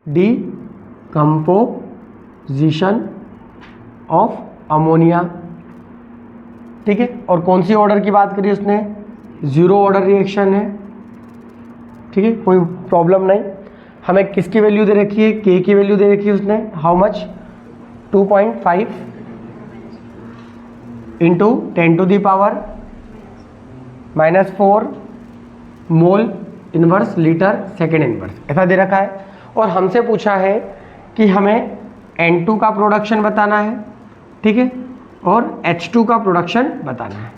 Decomposition of ammonia. ठीक है, और कौन सी ऑर्डर की बात करी उसने, जीरो ऑर्डर रिएक्शन है। ठीक है, कोई प्रॉब्लम नहीं। हमें किसकी वैल्यू दे रखी है, के की वैल्यू दे रखी है उसने, how much, 2.5 into 10⁻⁻⁴ mole inverse litre second inverse, ऐसा दे रखा है। और हमसे पूछा है कि हमें N2 का प्रोडक्शन बताना है, ठीक है, और H2 का प्रोडक्शन बताना है।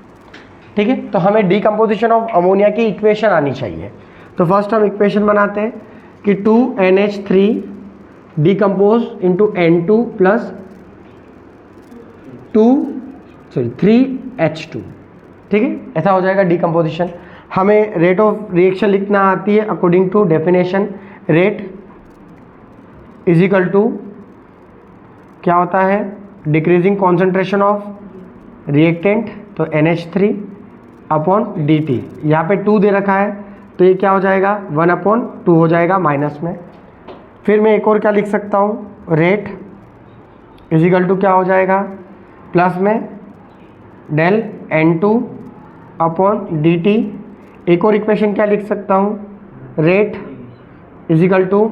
ठीक है, तो हमें डीकम्पोजिशन ऑफ अमोनिया की इक्वेशन आनी चाहिए। तो फर्स्ट हम इक्वेशन बनाते हैं कि 2NH3 decompose into N2 plus 3H2। ठीक है, ऐसा हो जाएगा डीकम्पोजिशन। हमें रेट ऑफ रिएक्शन लिखना आती है according to definition. Rate is equal to क्या होता है, डिक्रीजिंग कॉन्सेंट्रेशन ऑफ रिएक्टेंट, तो NH3 अपॉन dt। यहाँ पे 2 दे रखा है तो ये क्या हो जाएगा, 1/2 हो जाएगा माइनस में। फिर मैं एक और क्या लिख सकता हूँ, रेट इज इक्वल टू क्या हो जाएगा, प्लस में डेल N2 अपॉन dt। एक और इक्वेशन क्या लिख सकता हूँ, rate is equal two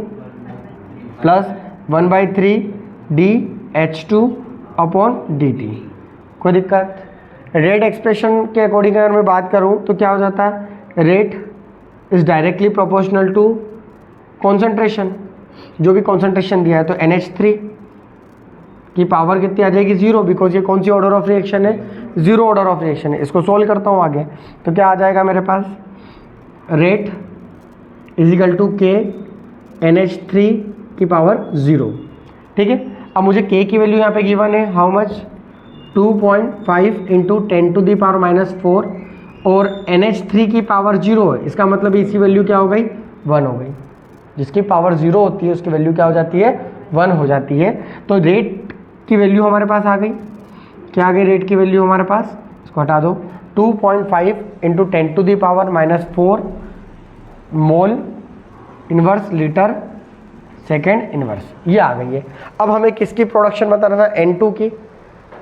plus 1/3 dH2 upon dt। कोई दिक्कत, रेट एक्सप्रेशन के अकॉर्डिंग अगर मैं बात करूँ तो क्या हो जाता है, rate is directly proportional to concentration, जो भी कॉन्सेंट्रेशन दिया है। तो NH3 की पावर कितनी आ जाएगी, 0, बिकॉज ये कौन सी ऑर्डर ऑफ रिएक्शन है, जीरो ऑर्डर ऑफ रिएक्शन है। इसको सोल्व करता हूँ आगे, तो क्या आ जाएगा मेरे पास, रेट इज इक्वल टू के NH3 की पावर 0। ठीक है, अब मुझे के की वैल्यू यहाँ पे गिवन है, हाउ मच, 2.5 इंटू 10⁻⁻⁴, और NH3 की पावर 0 है, इसका मतलब इसकी वैल्यू क्या हो गई, 1 हो गई। जिसकी पावर 0 होती है उसकी वैल्यू क्या हो जाती है, 1 हो जाती है। तो रेट की वैल्यू हमारे पास आ गई, क्या आ गई रेट की वैल्यू हमारे पास, इसको हटा दो, 2.5 into 10⁻⁴ mole inverse litre second inverse, ये आ गई है। अब हमें किसकी प्रोडक्शन बताना था, N2 की।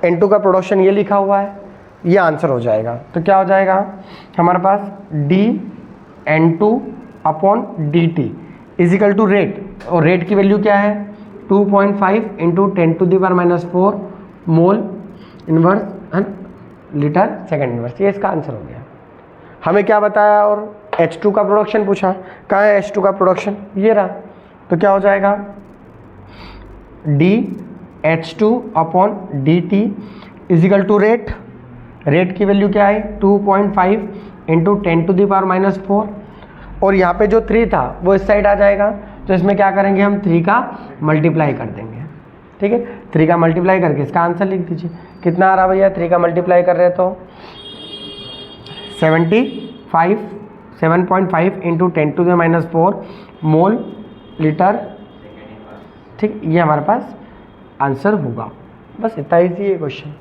N2 का प्रोडक्शन ये लिखा हुआ है, ये आंसर हो जाएगा। तो क्या हो जाएगा हमारे पास, dN2 upon dt is equal to rate, और रेट की वैल्यू क्या है, 2.5 into 10⁻⁴ mole inverse litre second inverse, ये इसका आंसर हो गया। हमें क्या बताया, और H2 का प्रोडक्शन पूछा, कहाँ है H2 का प्रोडक्शन, ये रहा। तो क्या हो जाएगा, dH2 upon dt is equal to rate, rate की वैल्यू क्या है, 2.5 इंटू 10⁻⁴, और यहाँ पे जो 3 था वो इस साइड आ जाएगा। तो इसमें क्या करेंगे हम, 3 का मल्टीप्लाई कर देंगे। ठीक है, 3 का मल्टीप्लाई करके इसका आंसर लिख दीजिए। कितना आ रहा भैया, 3 का मल्टीप्लाई कर रहे हैं तो 7.5 इंटू 10⁻⁴ मोल लीटर। ठीक, ये हमारे पास आंसर होगा। बस इतना ही है क्वेश्चन।